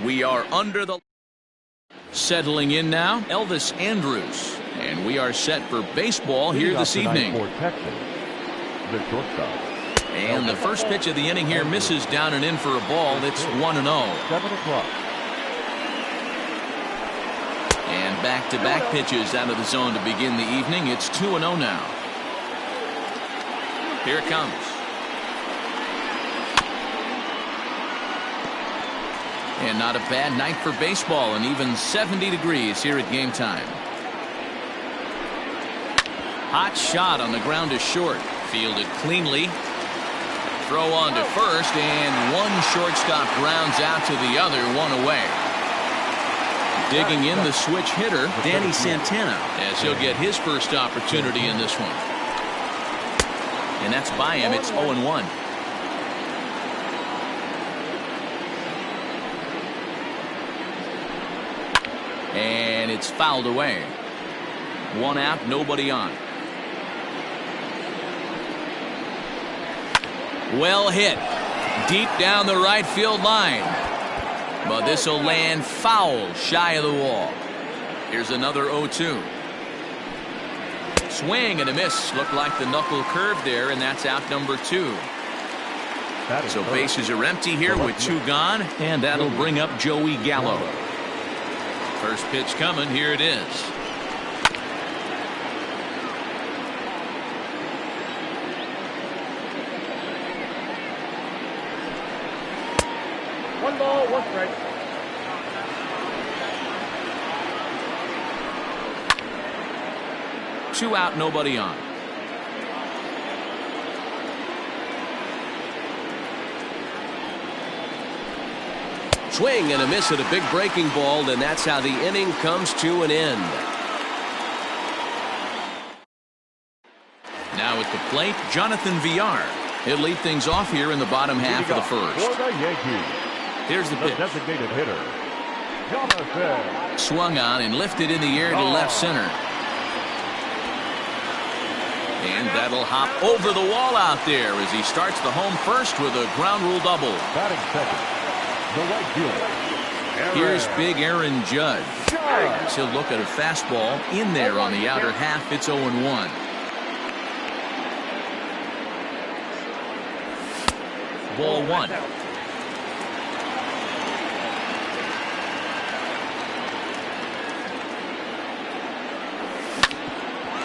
We are under the... Settling in now, Elvis Andrews. And we are set for baseball here this evening. And the first pitch of the inning here misses down and in for a ball. It's 1-0. 7 o'clock. And back-to-back pitches out of the zone to begin the evening. It's 2-0 now. Here it comes. And not a bad night for baseball, and even 70 degrees here at game time. Hot shot on the ground to short. Fielded cleanly. Throw on to first, and one shortstop grounds out to the other, one away. Digging in the switch hitter, Danny Santana, as he'll get his first opportunity in this one. And that's by him. It's 0-1. And it's fouled away. One out, nobody on. Well hit. Deep down the right field line. But this will land foul shy of the wall. Here's another 0-2. Swing and a miss. Looked like the knuckle curve there, and that's out number 2. So bases are empty here with 2 gone, and that'll bring up Joey Gallo. First pitch coming. Here it is. One ball, one strike. Two out, nobody on. Swing and a miss at a big breaking ball, and that's how the inning comes to an end. Now at the plate, Jonathan Villar. He'll lead things off here in the bottom half of the first. For the Yankees, Here's the pitch. designated hitter, Jonathan. Swung on and lifted in the air to left center. And that'll hop over the wall out there as he starts the home first with a ground rule double. Batting second, the right fielder. Here's big Aaron Judge. As he'll look at a fastball in there on the outer half. It's 0-1. Ball 1.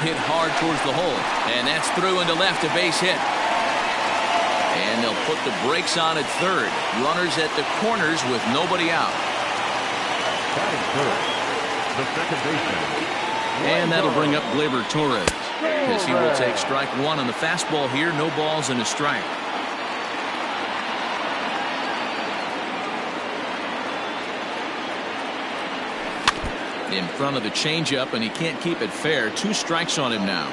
Hit hard towards the hole, and that's through into left, a base hit. And they'll put the brakes on at third. Runners at the corners with nobody out. Batting third, the second baseman. And that'll bring up Gleyber Torres, as he will take strike 1 on the fastball here. No balls and a strike. In front of the changeup, and he can't keep it fair. 2 strikes on him now.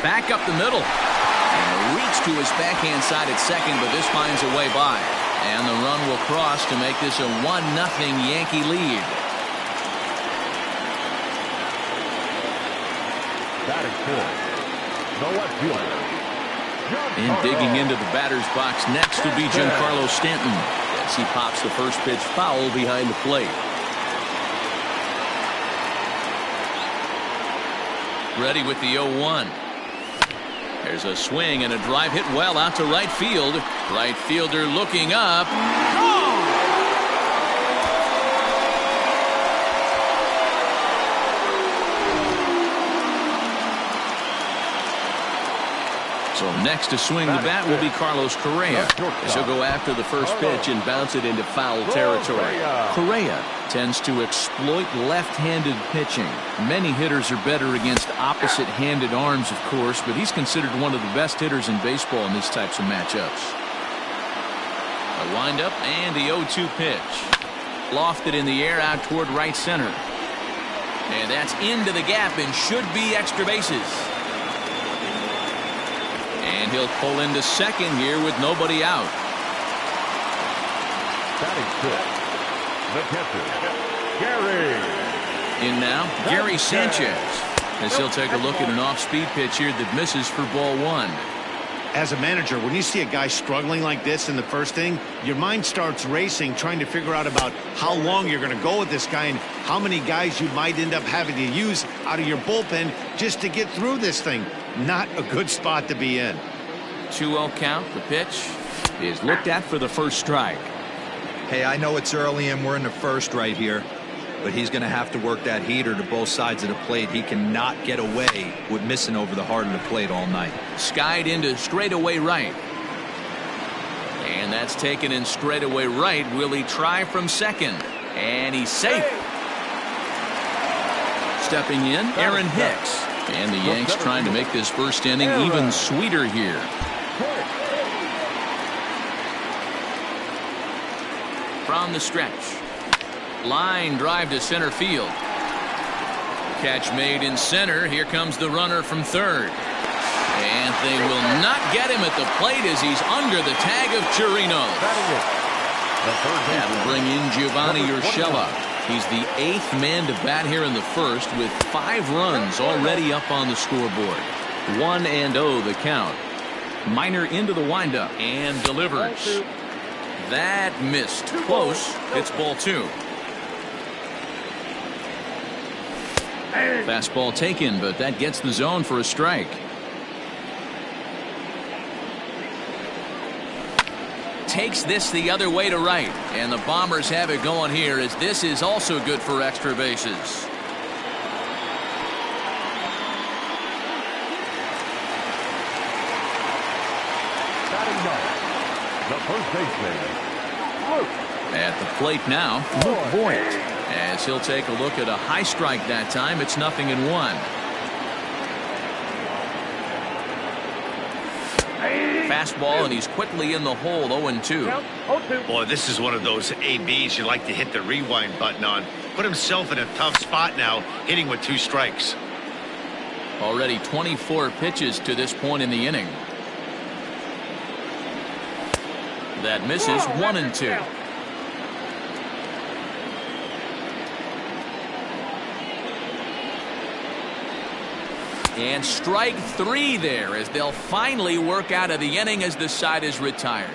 Back up the middle. And a reach to his backhand side at second, but this finds a way by. And the run will cross to make this a 1-0 Yankee lead. Batting fourth, the left fielder. And digging into the batter's box next will be Giancarlo Stanton, as he pops the first pitch foul behind the plate. Ready with the 0-1. There's a swing and a drive hit well out to right field. Right fielder looking up. So next to swing the bat will be Carlos Correa, as he'll go after the first pitch and bounce it into foul territory. Correa tends to exploit left-handed pitching. Many hitters are better against opposite-handed arms, of course, but he's considered one of the best hitters in baseball in these types of matchups. A windup and the 0-2 pitch. Lofted in the air out toward right center. And that's into the gap and should be extra bases. And he'll pull into second here with nobody out. Batting fifth, the catcher, Gary. In now, Gary Sanchez, as he'll take a look at an off-speed pitch here that misses for ball 1. As a manager, when you see a guy struggling like this in the first inning, your mind starts racing, trying to figure out about how long you're going to go with this guy and how many guys you might end up having to use out of your bullpen just to get through this thing. Not a good spot to be in. 2-0 count. The pitch is looked at for the first strike. Hey, I know it's early and we're in the first right here, but he's going to have to work that heater to both sides of the plate. He cannot get away with missing over the heart of the plate all night. Skied into straightaway right. And that's taken in straightaway right. Will he try from second? And he's safe. Stepping in, Aaron Hicks. And the Yanks trying to make this first inning even sweeter here. From the stretch. Line drive to center field. Catch made in center. Here comes the runner from third. And they will not get him at the plate as he's under the tag of Chirinos. That'll bring in Giovanni Urshela. He's the 8th man to bat here in the first with 5 runs already up on the scoreboard. 1-0 the count. Minor into the windup and delivers. That missed. Close. It's ball 2. Fastball taken, but that gets the zone for a strike. Takes this the other way to right, and the Bombers have it going here as this is also good for extra bases. The first baseman, Luke. At the plate now, Luke Voigt. As he'll take a look at a high strike that time. It's 0-1. Fastball, and he's quickly in the hole. 0-2. Boy, this is one of those ABs you like to hit the rewind button on. Put himself in a tough spot now, hitting with 2 strikes. Already 24 pitches to this point in the inning. That misses. 1-2. And strike 3 there as they'll finally work out of the inning as the side is retired.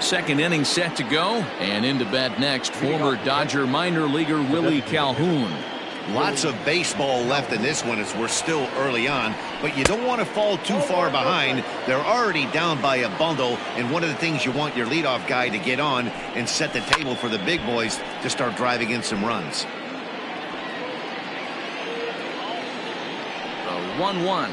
Second inning set to go, and into bat next, former Dodger minor leaguer Willie Calhoun. Lots of baseball left in this one as we're still early on, but you don't want to fall too far behind. They're already down by a bundle, and one of the things you want your leadoff guy to get on and set the table for the big boys to start driving in some runs. The 1-1.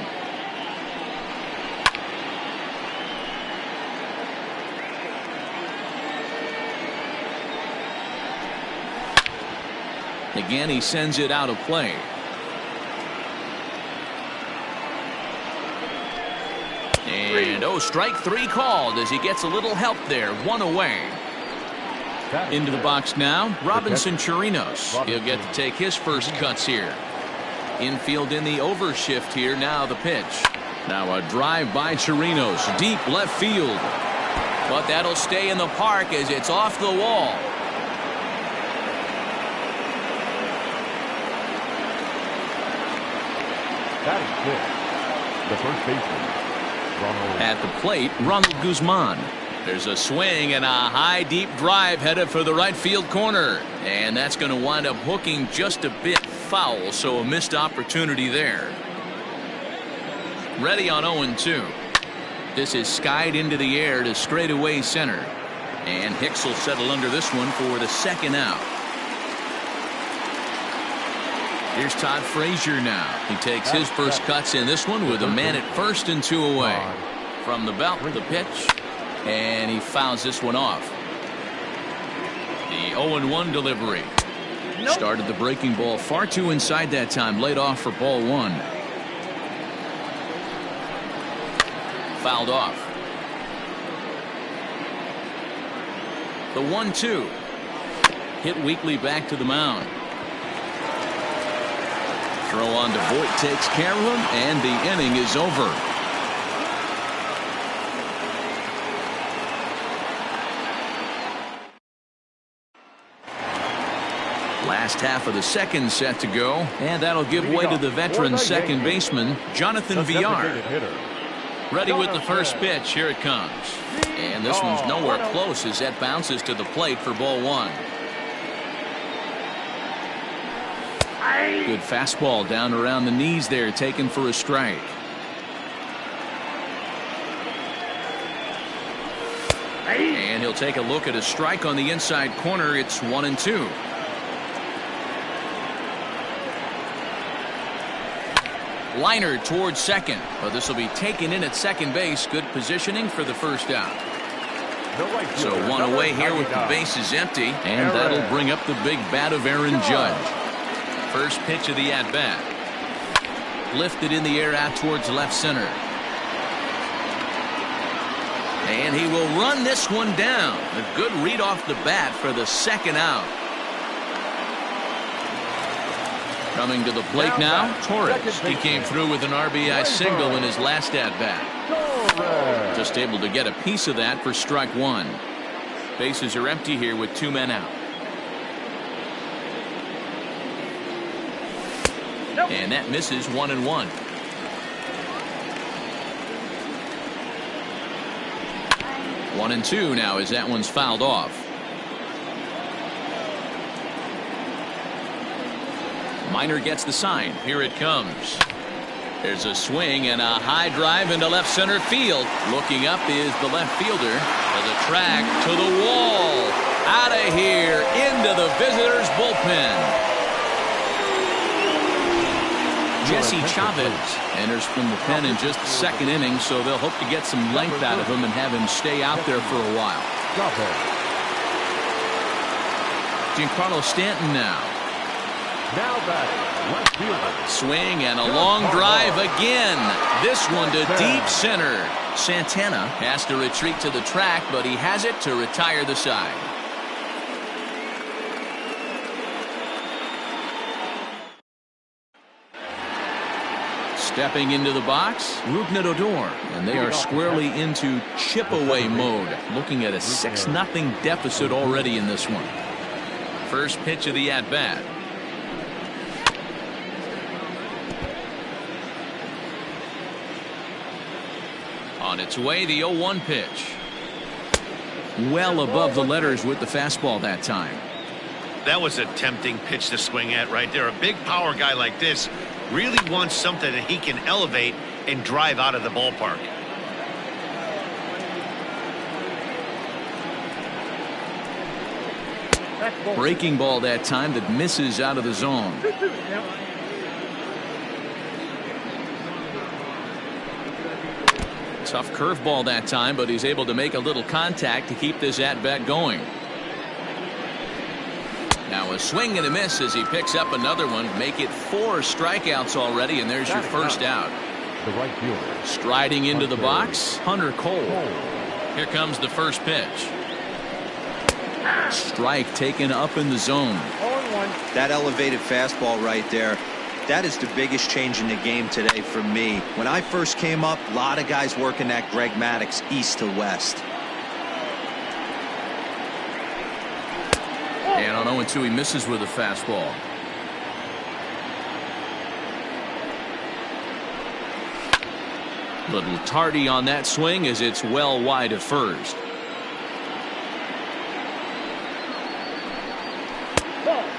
Again, he sends it out of play. And strike 3 called as he gets a little help there. 1 away. Into the box now, Robinson Chirinos. He'll get to take his first cuts here. Infield in the overshift here. Now the pitch. Now a drive by Chirinos. Deep left field. But that'll stay in the park as it's off the wall. The first baseman, Ronald. At the plate, Ronald Guzman. There's a swing and a high deep drive headed for the right field corner. And that's going to wind up hooking just a bit foul, so a missed opportunity there. Ready on 0-2. This is skied into the air to straightaway center. And Hicks will settle under this one for the second out. Here's Todd Frazier now. He takes his first cuts in this one with a man at first and 2 away. From the belt, the pitch, and he fouls this one off. The 0-1 delivery. Started the breaking ball far too inside that time. Laid off for ball 1. Fouled off. The 1-2. Hit weakly back to the mound. Throw on to Voigt takes care of him, and the inning is over. Last half of the second set to go, and that'll give way to the veteran second baseman, Jonathan Villar. Ready with the first pitch. Here it comes. And this one's nowhere close as that bounces to the plate for ball one. Good fastball down around the knees there, taken for a strike. And he'll take a look at a strike on the inside corner. It's 1-2. Liner towards second, but this will be taken in at second base. Good positioning for the first out. So one away here with the bases empty, and that'll bring up the big bat of Aaron Judge. First pitch of the at-bat. Lifted in the air out towards left center. And he will run this one down. A good read off the bat for the second out. Coming to the plate now, Torres. He came through with an RBI single in his last at-bat. Just able to get a piece of that for strike one. Bases are empty here with 2 men out. And that misses 1-1. One and two now as that one's fouled off. Minor gets the sign. Here it comes. There's a swing and a high drive into left center field. Looking up is the left fielder. To the track, to the wall. Out of here, into the visitors' bullpen. Jesse Chavez enters from the pen in just the second inning, so they'll hope to get some length out of him and have him stay out there for a while. Giancarlo Stanton now. Now batting, left fielder. Swing and a long drive again. This one to deep center. Santana has to retreat to the track, but he has it to retire the side. Stepping into the box, Rougned Odor, and they are squarely into chip-away mode, looking at a 6-0 deficit already in this one. First pitch of the at-bat. On its way, the 0-1 pitch. Well above the letters with the fastball that time. That was a tempting pitch to swing at right there. A big power guy like this really wants something that he can elevate and drive out of the ballpark. Breaking ball that time that misses out of the zone. Tough curveball that time, but he's able to make a little contact to keep this at-bat going. Now a swing and a miss as he picks up another one. Make it 4 strikeouts already, and there's your first out. The right fielder. Striding into the box, Hunter Cole. Here comes the first pitch. Strike taken up in the zone. That elevated fastball right there, that is the biggest change in the game today for me. When I first came up, a lot of guys working that Greg Maddux east to west. And on 0-2, he misses with a fastball. Little tardy on that swing as it's well wide of first.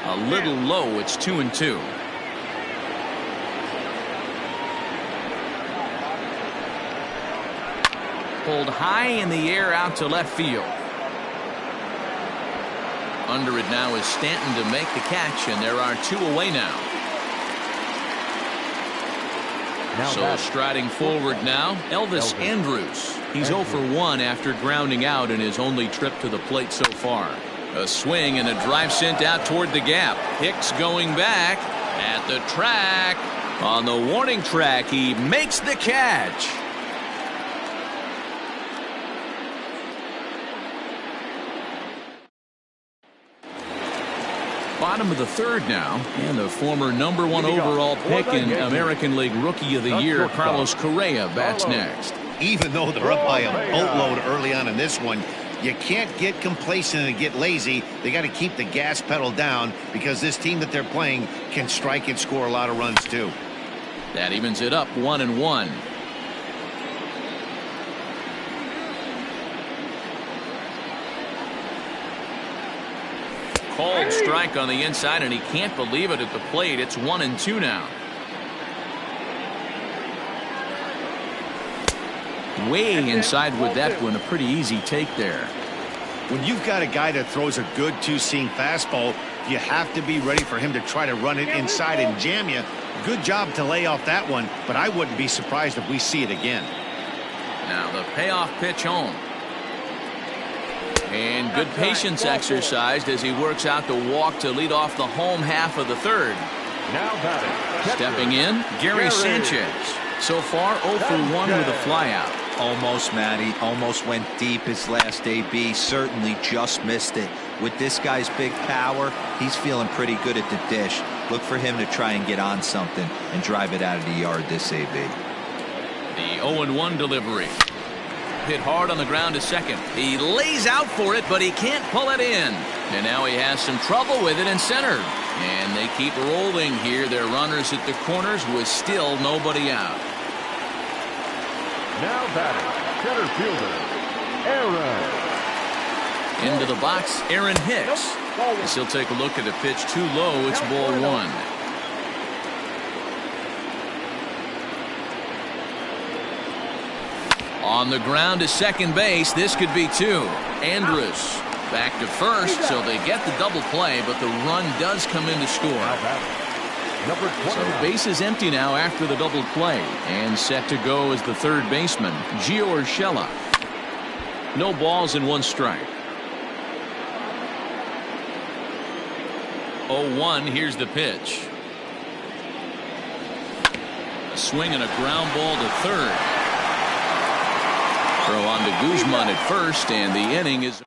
A little low. It's 2-2. Pulled high in the air out to left field. Under it now is Stanton to make the catch, and there are 2 away now. So striding forward now, Elvis Andrus. He's 0 for 1 after grounding out in his only trip to the plate so far. A swing and a drive sent out toward the gap. Hicks going back at the track. On the warning track, he makes the catch. Bottom of the third now, and the former #1 overall pick in American League Rookie of the Year, Carlos Correa, bats next. Even though they're up by a boatload early on in this one, You can't get complacent and get lazy. They got to keep the gas pedal down because this team that they're playing can strike and score a lot of runs too. That evens it up 1-1. Called strike on the inside, and he can't believe it at the plate. It's 1-2 now. Way inside with that one. A pretty easy take there. When you've got a guy that throws a good two-seam fastball, you have to be ready for him to try to run it inside and jam you. Good job to lay off that one, but I wouldn't be surprised if we see it again. Now the payoff pitch home. And good patience exercised as he works out the walk to lead off the home half of the third. Now batting. Stepping in, Gary Sanchez. So far 0 for 1 with a flyout. Almost, Matty. Almost went deep his last AB. Certainly just missed it. With this guy's big power, he's feeling pretty good at the dish. Look for him to try and get on something and drive it out of the yard this AB. The 0-1 delivery. Hit hard on the ground to second. He lays out for it, but he can't pull it in. And now he has some trouble with it in center. And they keep rolling here. Their runners at the corners with still nobody out. Now batting. Center fielder, Aaron. Into the box, Aaron Hicks. As he'll take a look at a pitch too low. It's ball 1. On the ground to second base. This could be 2. Andrus back to first, so they get the double play, but the run does come in to score. So base is empty now after the double play, and set to go is the third baseman, Gio Urshela. No balls and 1 strike. 0-1. Here's the pitch. A swing and a ground ball to third. Throw on to Guzman at first, and the inning is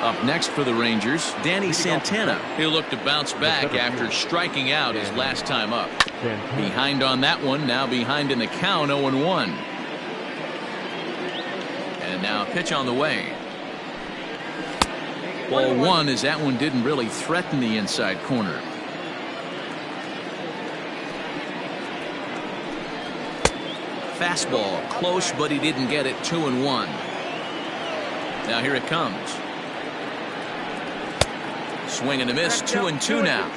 up next for the Rangers. Danny Santana. He'll look to bounce back after striking out his last time up. Behind on that one, now behind in the count, 0-1. And now a pitch on the way. Ball 1, as that one didn't really threaten the inside corner. Fastball close, but he didn't get it. 2-1. Now here it comes. Swing and a miss. 2-2 now.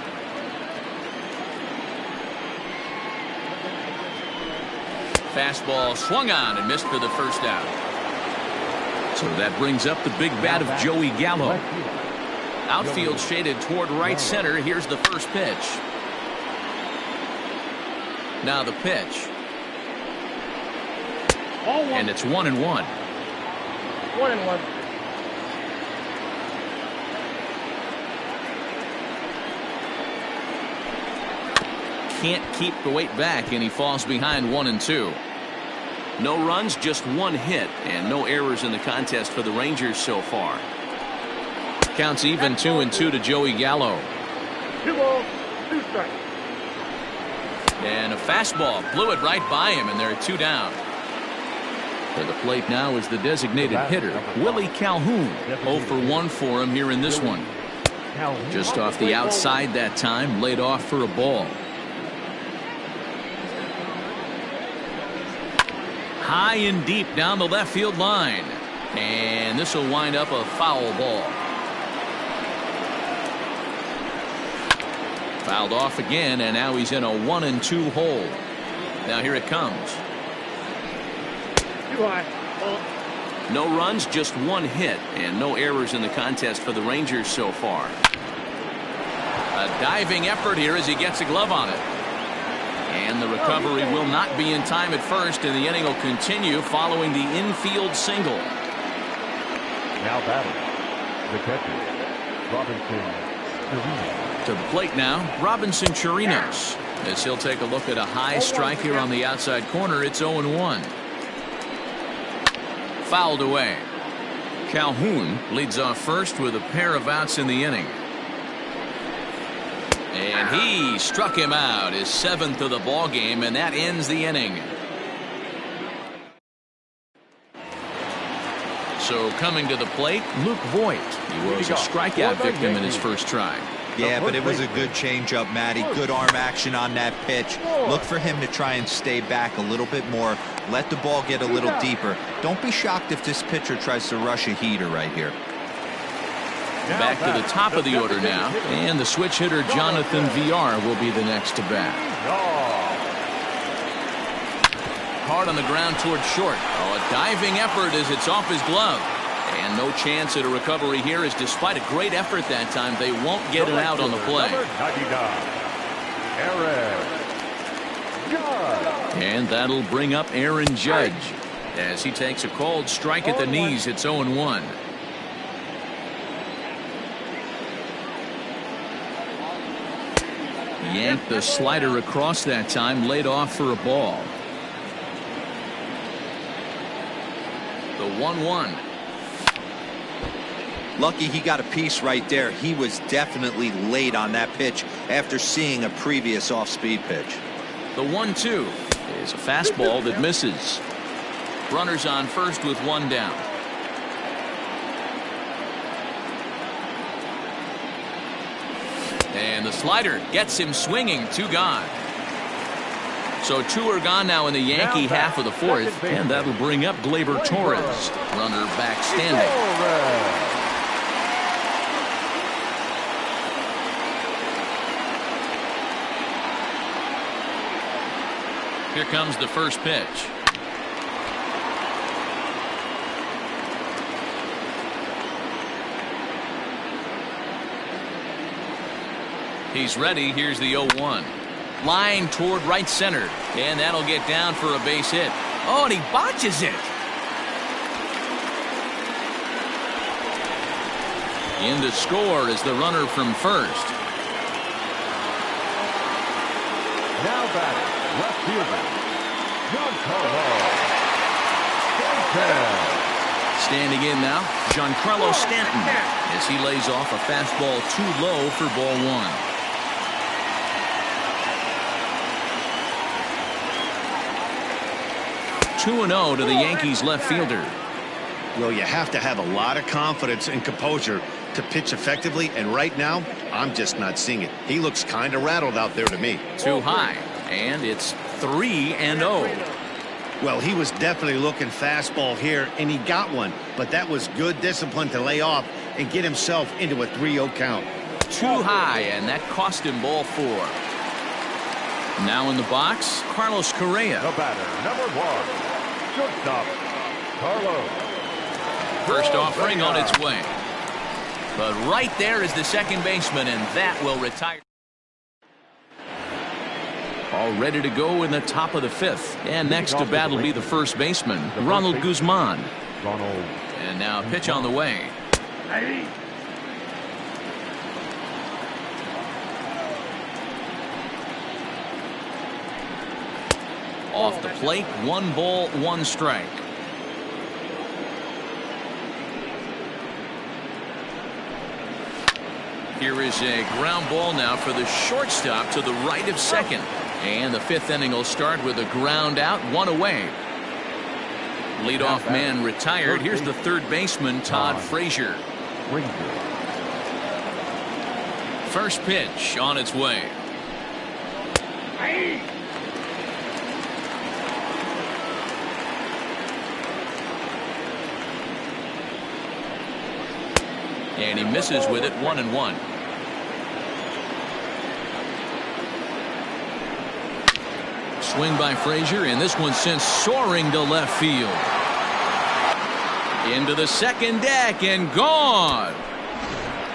Fastball swung on and missed for the first out. So that brings up the big bat of Joey Gallo. Outfield shaded toward right center. Here's the first pitch. Now the pitch. And it's 1-1. 1-1. Can't keep the weight back, and he falls behind 1-2. No runs, just 1 hit, and no errors in the contest for the Rangers so far. Counts even 2-2 to Joey Gallo. 2 balls, 2 strikes. And a fastball blew it right by him, and there are 2 down. To the plate now is the designated hitter, Willie Calhoun. 0 for 1 for him here in this one. Just off the outside that time, laid off for a ball. High and deep down the left field line. And this will wind up a foul ball. Fouled off again, and now he's in a 1-2 hole. Now here it comes. Too high. No runs, just 1 hit, and no errors in the contest for the Rangers so far. A diving effort here as he gets a glove on it. And the recovery will not be in time at first, and the inning will continue following the infield single. Now batting. The catcher, Robinson Chirinos. To the plate now, Robinson Chirinos. As he'll take a look at a high strike here on the outside corner. It's 0-1. Fouled away. Calhoun leads off first with a pair of outs in the inning. And he struck him out, his 7th of the ball game, and that ends the inning. So coming to the plate, Luke Voigt. He was a strikeout victim in his first try. Yeah, but it was a good changeup, Matty. Good arm action on that pitch. Look for him to try and stay back a little bit more. Let the ball get a little deeper. Don't be shocked if this pitcher tries to rush a heater right here. Back to the top of the order now, and the switch hitter Jonathan VR will be the next to bat. Hard on the ground towards short. Oh, a diving effort as it's off his glove. And no chance at a recovery here, as despite a great effort that time, they won't get it out on the play. And that'll bring up Aaron Judge as he takes a called strike at the knees. It's 0-1. Yanked the slider across that time, laid off for a ball. The 1-1. Lucky he got a piece right there. He was definitely late on that pitch after seeing a previous off-speed pitch. The 1-2 is a fastball that misses. Runners on first with one down. And the slider gets him swinging. 2 gone. So 2 are gone now in the Yankee half of the fourth, and that'll bring up Gleyber Torres. Runner back standing. Here comes the first pitch. He's ready. Here's the 0-1. Line toward right center, and that'll get down for a base hit. Oh, and he botches it. In to score is the runner from first. Now batting, left fielder, Giancarlo Stanton. Standing in now, Giancarlo Stanton, as he lays off a fastball too low for ball 1. 2-0 to the Yankees left fielder. Well, you have to have a lot of confidence and composure to pitch effectively, and right now I'm just not seeing it. He looks kind of rattled out there to me. Too high, and it's 3-0. Well, he was definitely looking fastball here, and he got one, but that was good discipline to lay off and get himself into a 3-0 count. Too high, and that cost him ball 4. Now in the box, Carlos Correa. The batter, number 1, shortstop, Carlos. First offering on its way. But right there is the second baseman, and that will retire. All ready to go in the top of the 5th. And next to bat will be the first baseman, Ronald Guzman. And now a pitch on the way. Off the plate, 1 ball, 1 strike. Here is a ground ball now for the shortstop to the right of second. And the 5th inning will start with a ground out, 1 away. Leadoff man retired. Here's the third baseman, Todd Frazier. First pitch on its way. And he misses with it, 1-1. Swing by Frazier, and this one sent soaring to left field. Into the second deck and gone.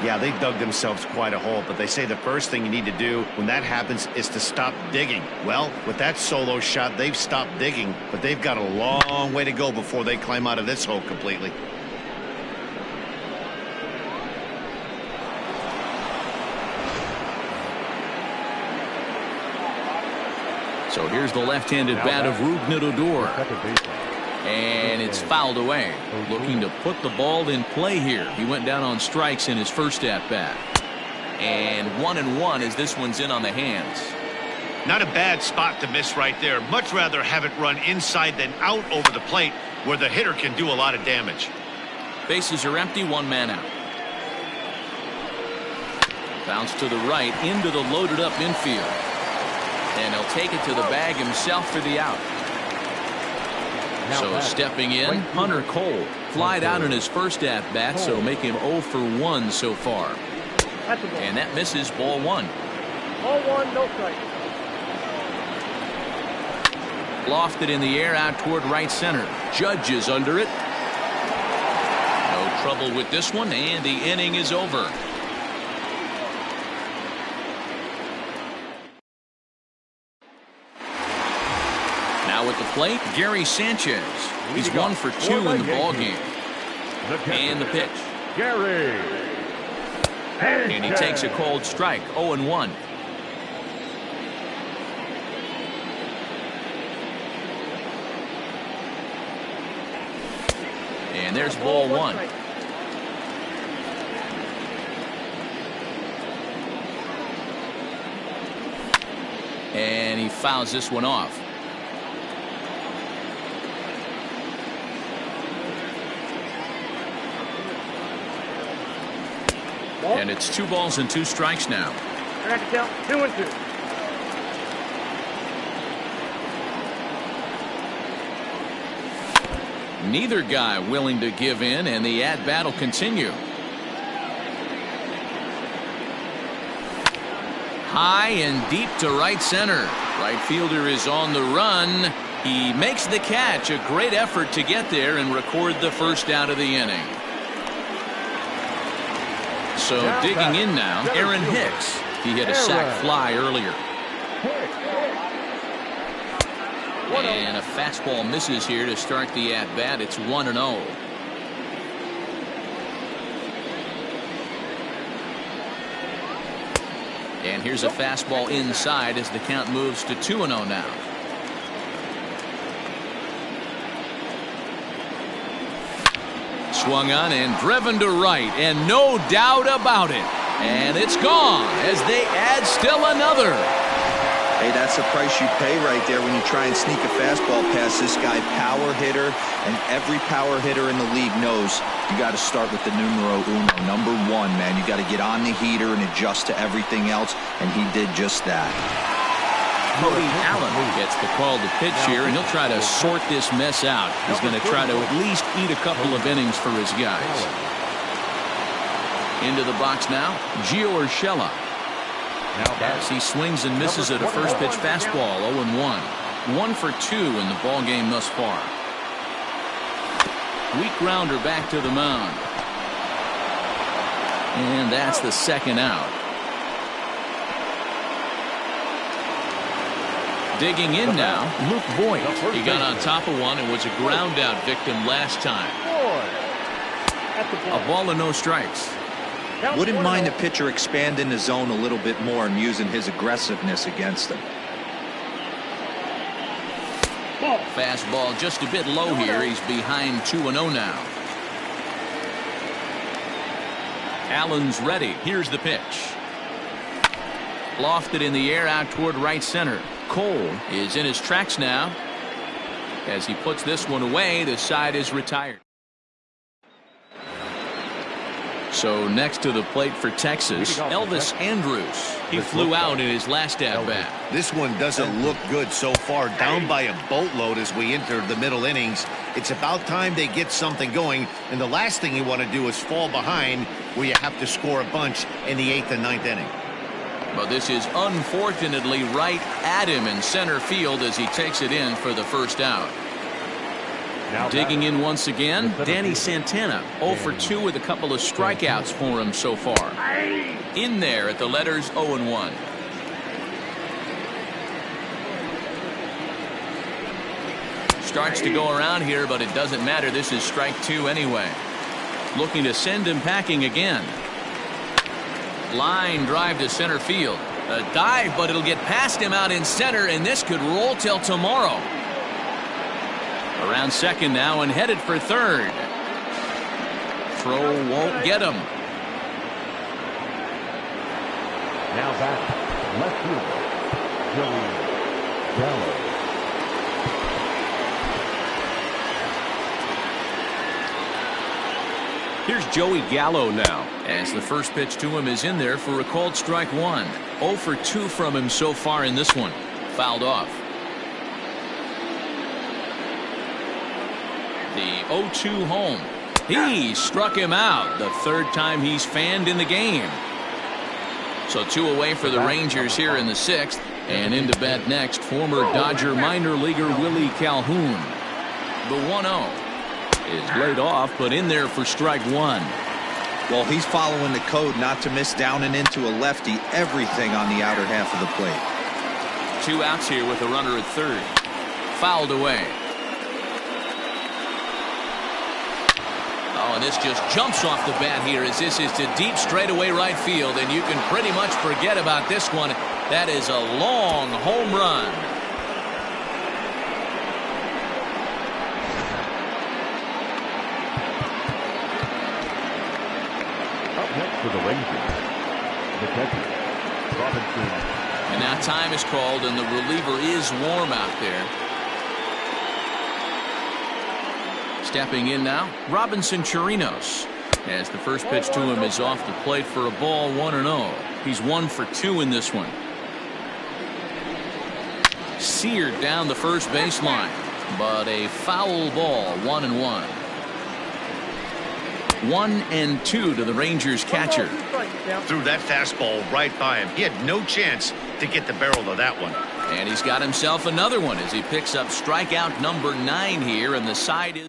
Yeah, they dug themselves quite a hole, but they say the first thing you need to do when that happens is to stop digging. Well, with that solo shot, they've stopped digging, but they've got a long way to go before they climb out of this hole completely. So here's the left-handed bat of Rougned Odor. And it's fouled away. Looking to put the ball in play here. He went down on strikes in his first at-bat. And 1-1 as this one's in on the hands. Not a bad spot to miss right there. Much rather have it run inside than out over the plate where the hitter can do a lot of damage. Bases are empty, one man out. Bounce to the right into the loaded up infield. And he'll take it to the bag himself for the out. So stepping in, Hunter Cole. Flied out in his first at-bat, so make him 0 for 1 so far. And that misses, ball 1. Ball 1, no strike. Lofted in the air out toward right center. Judge is under it. No trouble with this one, and the inning is over. Now at the plate, Gary Sanchez. He's 1 for 2 in the ball game. And the pitch. Gary. And he takes a cold strike, 0-1. And there's ball 1. And he fouls this one off. And it's 2 balls and 2 strikes now. Back to count 2-2. Neither guy willing to give in, and the at-bat will continue. High and deep to right center. Right fielder is on the run. He makes the catch. A great effort to get there and record the first out of the inning. So digging in now, Aaron Hicks. He hit a sac fly earlier. And a fastball misses here to start the at-bat. It's 1-0. And here's a fastball inside as the count moves to 2-0 now. Swung on and driven to right, and no doubt about it. And it's gone as they add still another. Hey, that's the price you pay right there when you try and sneak a fastball past this guy. Power hitter, and every power hitter in the league knows you got to start with the numero uno, number 1, man. You got to get on the heater and adjust to everything else, and he did just that. Cody Allen gets the call to pitch here, and he'll try to sort this mess out. He's going to try to at least eat a couple of innings for his guys. Into the box now, Gio Urshela. As he swings and misses at a first pitch fastball, 0-1. 1 for 2 in the ball game thus far. Weak grounder back to the mound. And that's the second out. Digging in now, Luke Voigt. He got on top of one and was a ground out victim last time. A ball and no strikes. Wouldn't mind the pitcher expanding the zone a little bit more and using his aggressiveness against him. Fastball just a bit low here. He's behind 2-0 now. Allen's ready. Here's the pitch. Lofted in the air out toward right center. Cole is in his tracks now. As he puts this one away, the side is retired. So next to the plate for Texas, Elvis Andrus. He flew out in his last at-bat. This one doesn't look good so far. Down by a boatload as we enter the middle innings. It's about time they get something going, and the last thing you want to do is fall behind where you have to score a bunch in the 8th and 9th inning. But this is unfortunately right at him in center field as he takes it in for the first out. Digging in once again, Danny Santana, 0 for 2 with a couple of strikeouts for him so far. In there at the letters 0-1. Starts to go around here, but it doesn't matter. This is strike 2 anyway. Looking to send him packing again. Line drive to center field. A dive, but it'll get past him out in center, and this could roll till tomorrow. Around second now and headed for third. Throw won't get him. Now back, left fielder, Joey Gallo. Here's Joey Gallo now. As the first pitch to him is in there for a called strike one. 0 for 2 from him so far in this one. Fouled off. The 0-2 home. He struck him out. The third time he's fanned in the game. So 2 away for the Rangers here in the 6th. And into bat next, former Dodger minor leaguer Willie Calhoun. The 1-0 is laid off, but in there for strike one. Well, he's following the code not to miss down and into a lefty. Everything on the outer half of the plate. 2 outs here with a runner at third. Fouled away. Oh, and this just jumps off the bat here as this is to deep straightaway right field, and you can pretty much forget about this one. That is a long home run. Up next for the Rangers, the catcher, Robinson. And now time is called, and the reliever is warm out there. Stepping in now, Robinson Chirinos. As the first pitch to him is off the plate for a ball, 1-0. He's 1 for 2 in this one. Seared down the first baseline, but a foul ball, 1-1. 1-2 to the Rangers catcher. Threw that fastball right by him. He had no chance to get the barrel of that one. And he's got himself another one as he picks up strikeout number 9 here, and the side is.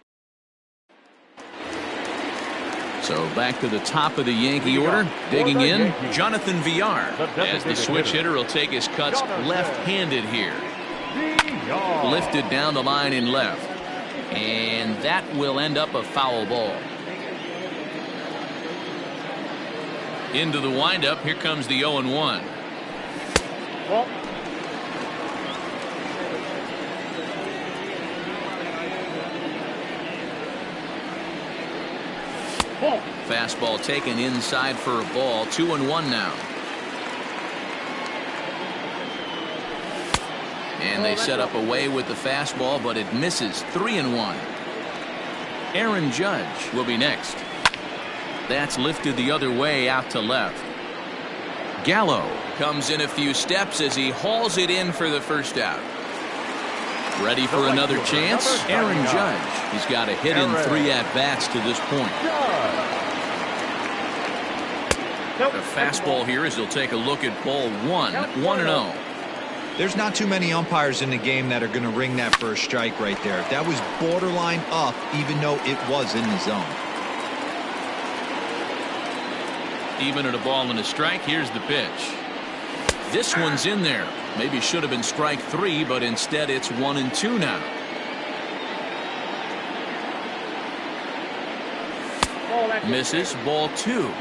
So back to the top of the Yankee order. Digging in, Jonathan Villar. As the switch hitter will take his cuts left-handed here. Lifted down the line in left. And that will end up a foul ball. Into the windup. Here comes the 0-1. Fastball taken inside for a ball. 2-1 now. And they set up away with the fastball, but it misses. 3-1. Aaron Judge will be next. That's lifted the other way out to left. Gallo comes in a few steps as he hauls it in for the first out. Ready for another chance? Aaron Judge. He's got a hit in 3 at-bats to this point. A fastball here as he'll take a look at ball 1. 1-0. There's not too many umpires in the game that are going to ring that first strike right there. That was borderline up, even though it was in the zone. Even at a ball and a strike, here's the pitch. This one's in there. Maybe should have been strike 3, but instead it's 1-2 now. Misses, ball 2.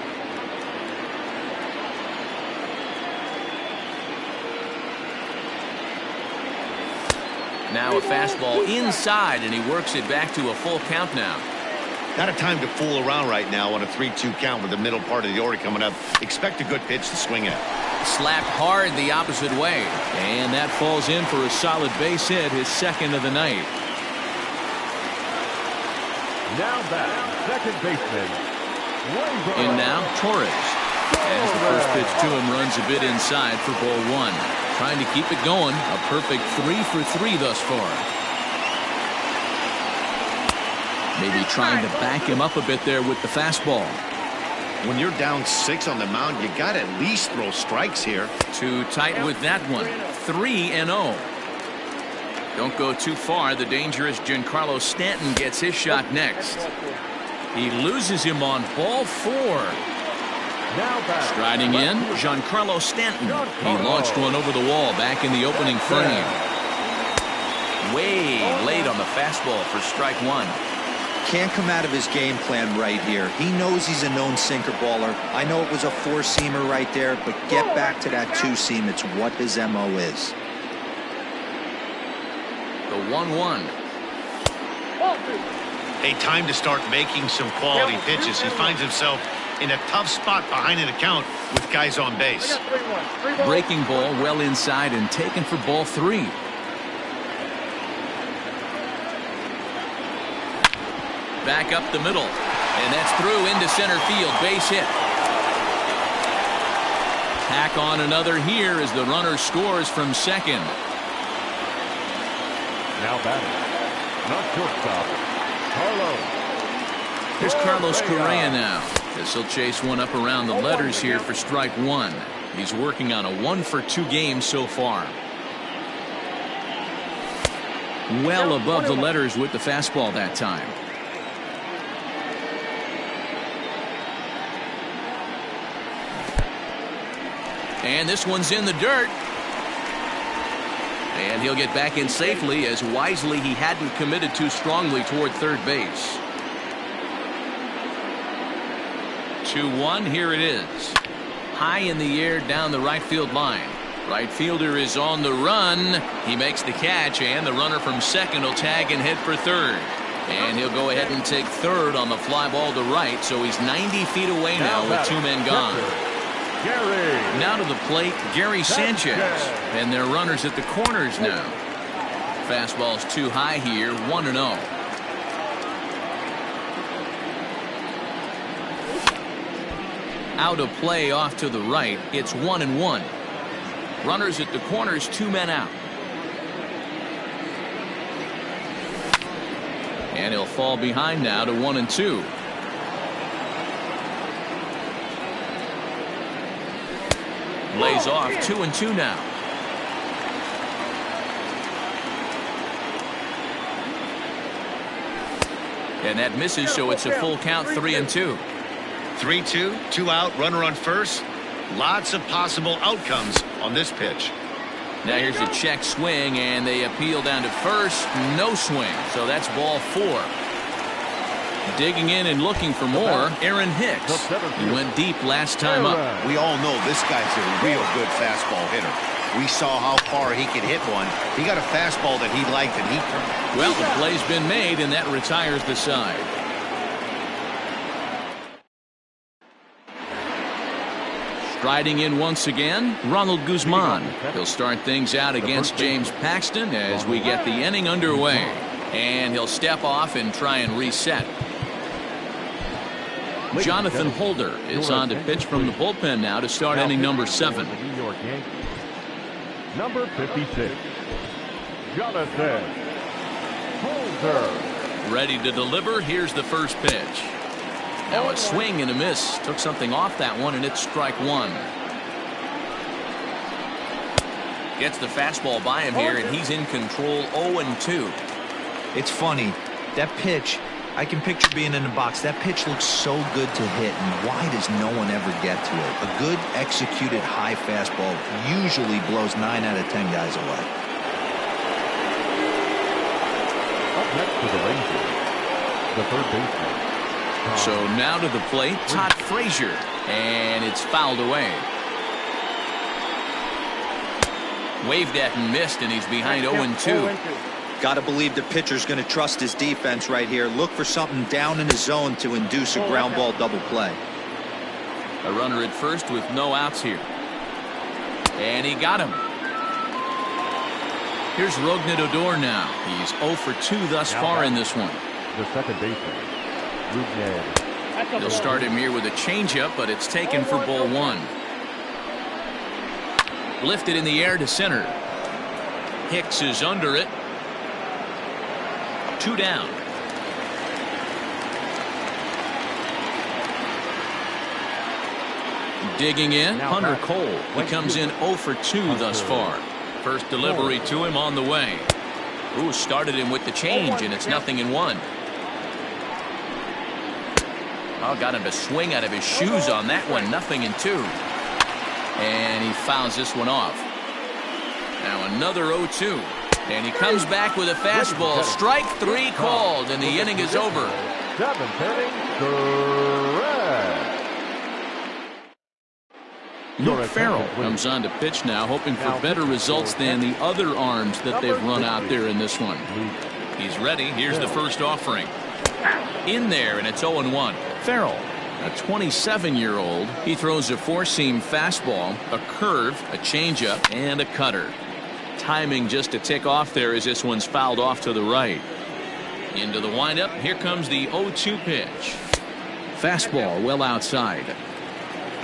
Now a fastball inside, and he works it back to a full count now. Not a time to fool around right now on a 3-2 count with the middle part of the order coming up. Expect a good pitch to swing at. Slapped hard the opposite way, and that falls in for a solid base hit, his second of the night. Now back, second baseman. In now, Torres. As the first pitch to him runs a bit inside for ball 1. Trying to keep it going. A perfect 3 for 3 thus far. Maybe trying to back him up a bit there with the fastball. When you're down 6 on the mound, you got to at least throw strikes here. Too tight with that one. 3-0. Don't go too far. The dangerous Giancarlo Stanton gets his shot next. He loses him on ball 4. Striding in, Giancarlo Stanton. He launched one over the wall back in the opening frame. Way late on the fastball for strike 1. Can't come out of his game plan right here. He knows he's a known sinker baller. I know it was a 4-seamer right there, but get back to that 2-seam. It's what his MO is. The 1-1. Hey, time to start making some quality pitches. He finds himself in a tough spot behind an account with guys on base. Breaking ball well inside and taken for ball 3. Back up the middle. And that's through into center field. Base hit. Tack on another here as the runner scores from second. Now batting. Not shortstop. Carlos. Here's Carlos Correa now. This will chase one up around the letters here for strike one. He's working on a 1-for-2 game so far. Well above the letters with the fastball that time. And this one's in the dirt. And he'll get back in safely, as wisely he hadn't committed too strongly toward third base. 2-1, here it is. High in the air down the right field line. Right fielder is on the run. He makes the catch, and the runner from second will tag and head for third. And he'll go ahead and take third on the fly ball to right, so he's 90 feet away now with two men gone. Now to the plate, Gary Sanchez. And their runners at the corners now. Fastball's too high here, 1-0. Out of play off to the right, it's 1-1. Runners at the corners, two men out. And he'll fall behind now to 1-2. Lays off 2-2 now. And that misses, so it's a full count, 3-2. 3-2, 2 out, runner on first. Lots of possible outcomes on this pitch. Now here's a check swing, and they appeal down to first. No swing, so that's ball 4. Digging in and looking for more, Aaron Hicks. He went deep last time up. We all know this guy's a real good fastball hitter. We saw how far he could hit one. He got a fastball that he liked, and he turned. Well, the play's been made, and that retires the side. Striding in once again, Ronald Guzman. He'll start things out against James Paxton as we get the inning underway. And he'll step off and try and reset. Jonathan Holder is on to pitch from the bullpen now to start inning number 7. Number 56, Jonathan Holder. Ready to deliver. Here's the first pitch. Now a swing and a miss. Took something off that one, and it's strike one. Gets the fastball by him here, and he's in control, 0-2. It's funny. That pitch, I can picture being in the box. That pitch looks so good to hit, and why does no one ever get to it? A good executed high fastball usually blows 9 out of 10 guys away. Up next to the Rangers, the third baseman. So now to the plate, Todd Frazier, and it's fouled away. Waved at and missed, and he's behind 0-2. Got to believe the pitcher's going to trust his defense right here. Look for something down in the zone to induce a ground ball double play. A runner at first with no outs here. And he got him. Here's Rougned Odor now. He's 0-for-2 thus far in this one. The second baseman, Rougned. They'll start him here with a changeup, but it's taken for ball 1. Lifted in the air to center. Hicks is under it. 2 down. Digging in, Hunter Cole. He comes in 0-for-2 thus far. First delivery to him on the way. Ooh, started him with the change, and it's 0-1. Oh, got him to swing out of his shoes on that one. 0-2. And he fouls this one off. Now another 0-2. And he comes back with a fastball. Strike 3 called, and the inning is over. 7th inning, correct. Luke Farrell comes on to pitch now, hoping for better results than the other arms that they've run out there in this one. He's ready. Here's the first offering. In there, and it's 0-1. Farrell, a 27-year-old. He throws a 4-seam fastball, a curve, a changeup, and a cutter. Timing just to tick off there as this one's fouled off to the right. Into the windup. Here comes the 0-2 pitch. Fastball well outside.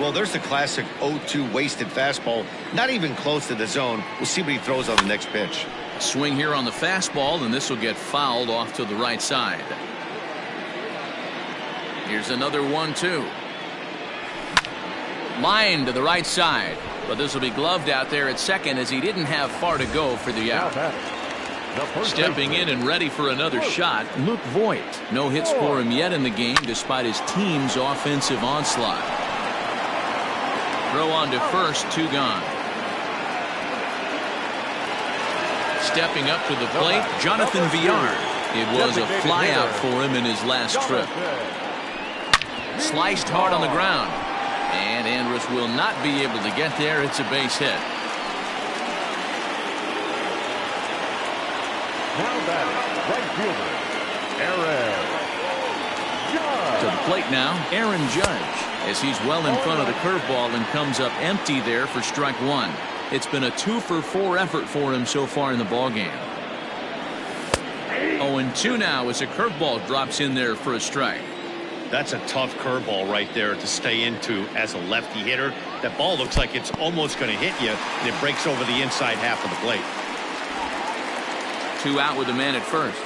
Well, there's the classic 0-2 wasted fastball. Not even close to the zone. We'll see what he throws on the next pitch. Swing here on the fastball, and this will get fouled off to the right side. Here's another 1-2. Line to the right side, but this will be gloved out there at second as he didn't have far to go for the out. Stepping in and ready for another shot, Luke Voigt. No hits for him yet in the game despite his team's offensive onslaught. Throw on to first, 2 gone. Stepping up to the plate, Jonathan Villar. It was a flyout for him in his last trip. Sliced hard on the ground. And Andrus will not be able to get there. It's a base hit. Now batting, right fielder, Aaron Judge. To the plate now, Aaron Judge, as he's well in front of the curveball and comes up empty there for strike 1. It's been a 2-for-4 effort for him so far in the ballgame. 0-2 now as a curveball drops in there for a strike. That's a tough curveball right there to stay into as a lefty hitter. That ball looks like it's almost going to hit you, and it breaks over the inside half of the plate. 2 out with the man at first.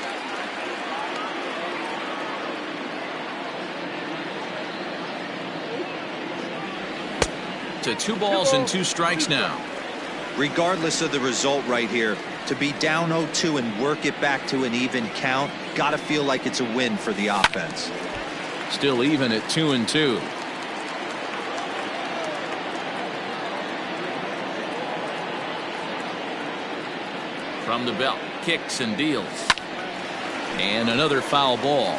To 2 balls and 2 strikes now. Regardless of the result right here, to be down 0-2 and work it back to an even count, gotta feel like it's a win for the offense. Still even at 2-2. From the belt, kicks and deals. And another foul ball.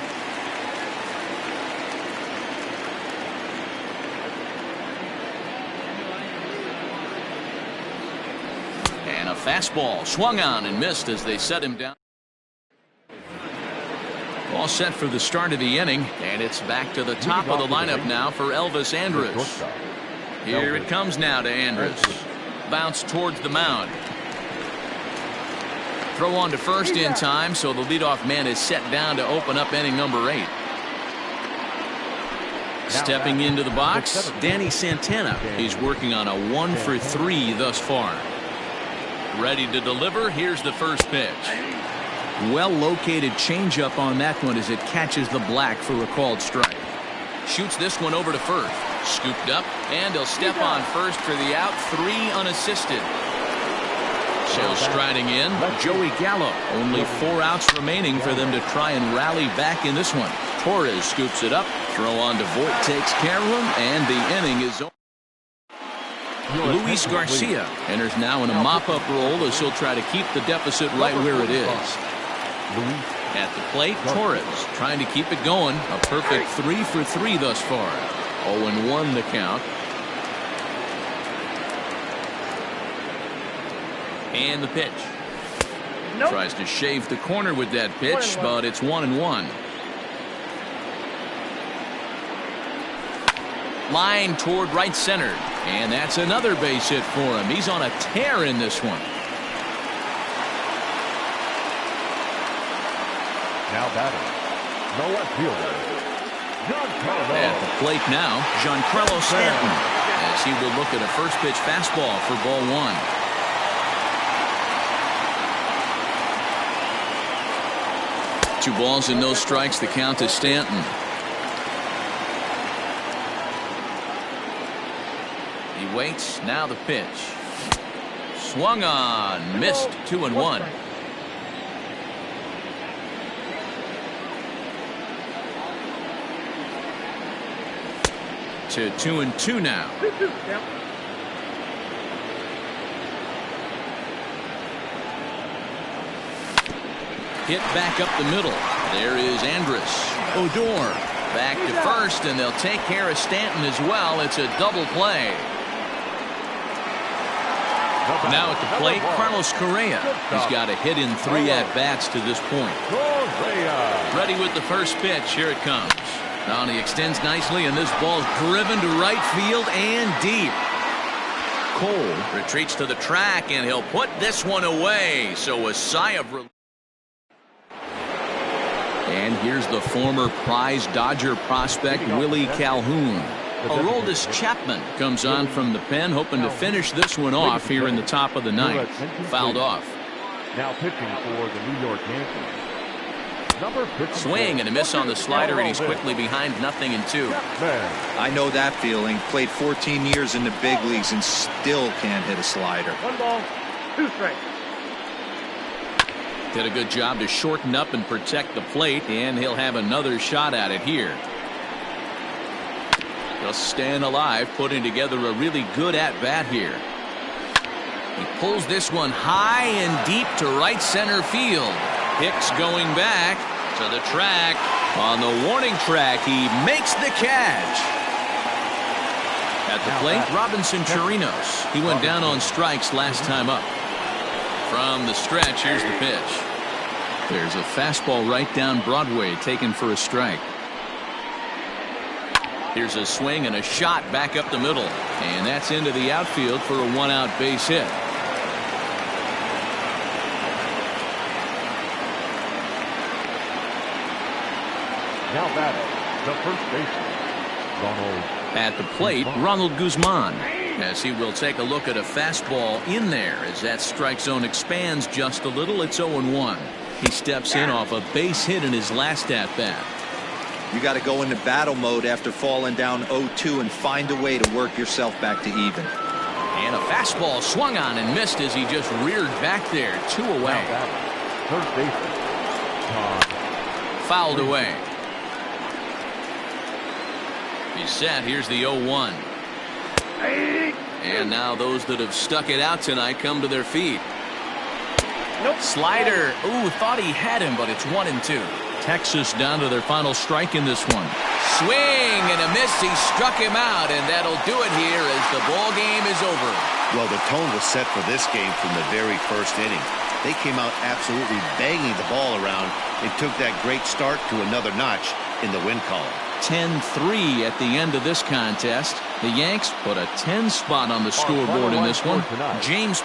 And a fastball swung on and missed as they set him down. All set for the start of the inning, and it's back to the top of the lineup now for Elvis Andrus. Here it comes now to Andrus. Bounce towards the mound. Throw on to first in time, so the leadoff man is set down to open up inning number 8. Stepping into the box, Danny Santana. He's working on a 1-for-3 thus far. Ready to deliver. Here's the first pitch. Well located changeup on that one as it catches the black for a called strike. Shoots this one over to first. Scooped up, and he'll step on first for the out. 3 unassisted. So striding in, Joey Gallo. Only 4 outs remaining for them to try and rally back in this one. Torres scoops it up. Throw on to Voigt takes care of him, and the inning is over. Luis Garcia enters now in a mop-up role as he'll try to keep the deficit right where it is. At the plate, Torres trying to keep it going. A perfect 3-for-3 thus far. 0-1 the count. And the pitch. Tries to shave the corner with that pitch, but it's 1-1. Line toward right center. And that's another base hit for him. He's on a tear in this one. Now batting, the left fielder, Giancarlo. At the plate now, Giancarlo Stanton, as he will look at a first pitch fastball for ball 1. Two balls and no strikes. The count to Stanton. He waits. Now the pitch. Swung on. Missed. 2-1. To 2-2 now. Hit back up the middle. There is Andrus. Odor back to first, and they'll take care of Stanton as well. It's a double play. Now at the plate, Carlos Correa. He's got a hit in 3 at-bats to this point. Ready with the first pitch. Here it comes. Now he extends nicely, and this ball's driven to right field and deep. Cole retreats to the track, and he'll put this one away. So a sigh of relief. And here's the former prize Dodger prospect Willie Calhoun. Aroldis Chapman comes on from the pen, hoping to finish this one off here in the top of the ninth. Fouled off. Now pitching for the New York Yankees. Number 54. Swing and a miss on the slider, and he's quickly behind 0-2. I know that feeling. Played 14 years in the big leagues and still can't hit a slider. 1 ball, 2 strikes. Did a good job to shorten up and protect the plate, and he'll have another shot at it here. Just staying alive, putting together a really good at-bat here. He pulls this one high and deep to right center field. Hicks going back to the track. On the warning track, he makes the catch. At the plate, Robinson Chirinos. He went down on strikes last time up. From the stretch, here's the pitch. There's a fastball right down Broadway, taken for a strike. Here's a swing and a shot back up the middle. And that's into the outfield for a 1-out base hit. Now batting, the first baseman, Ronald. At the plate, Ronald Guzman, as he will take a look at a fastball in there as that strike zone expands just a little. It's 0-1. He steps in off a base hit in his last at-bat. You got to go into battle mode after falling down 0-2 and find a way to work yourself back to even. And a fastball swung on and missed as he just reared back there. 2 away. Third baseman, Todd. Fouled away. He's set. Here's the 0-1. And now those that have stuck it out tonight come to their feet. Slider. Ooh, thought he had him, but it's 1-2. Texas down to their final strike in this one. Swing and a miss. He struck him out, and that'll do it here as the ball game is over. Well, the tone was set for this game from the very first inning. They came out absolutely banging the ball around. It took that great start to another notch in the win column. 10-3 at the end of this contest. The Yanks put a 10 spot on the scoreboard in this one. James